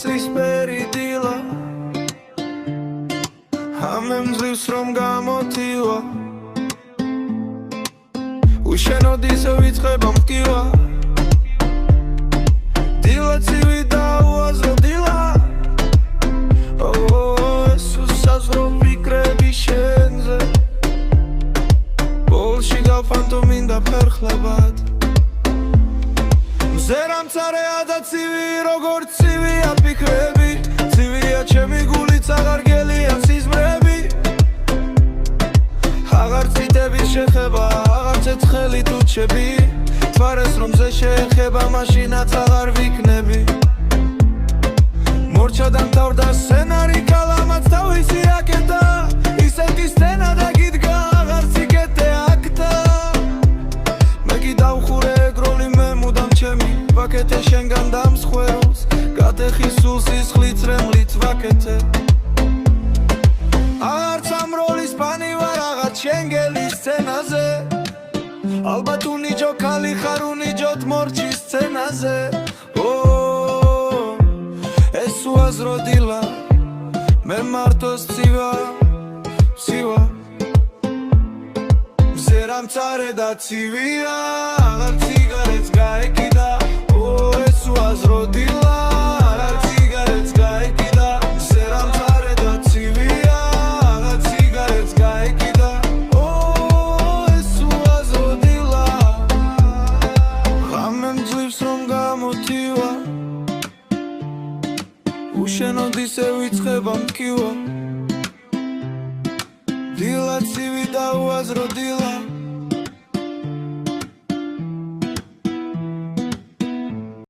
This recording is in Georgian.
წისფერი დილა ამემძლივს რომ გამოთივა უშენოდ ისე ვიწყება მტკივა დილა ცივი და უაზრო დილა ეს უსაზრო ფიქრები შენზე ბოლში გავფანტომინდა ფერხლებად მზერამცარეა და ცივი როგორც ცივია ფიქრები ცივია ჩემი გულიც აღარ გელია სიზმრები აღარ წითების შეხება აღარ ცეცხელი თუჩები თვარეს რომ ზე შეეხება მაშინაც აღარ ვიქნები მორჩა დამთავრდა სცენარი კალამაც თავისი აკეთა ისეთი სცენა დაგიდგა აღარც იკეთე აქტა მე კი დავხურე ეგროლი მე მუდამ ჩემი ვაკეთე შენგან დამსხვეროს გატეხი სულ სისხლით რემლით ვაკეთე აღარც ამ როლის ფანი ვარ აღარც შენგელი სცენაზე ალბათ უნიჯო ქალი ხარ უნიჯოთ მორჩის სცენაზე ეს უაზრო დილა მე მარტოს ცივა მზერამცარე და ცივია აღარ ციგარეთს გაეკიდა ეს უაზრო დილა აღარ ციგარეთს გაეკიდა მზერამცარე და ცივია აღარ ციგარეთს გაეკიდა ეს უაზრო დილა ამემძლივს რომ გამოთივა უშენოდ ისე ვიწყება მტკივა დილა ცივი და უაზრო დილა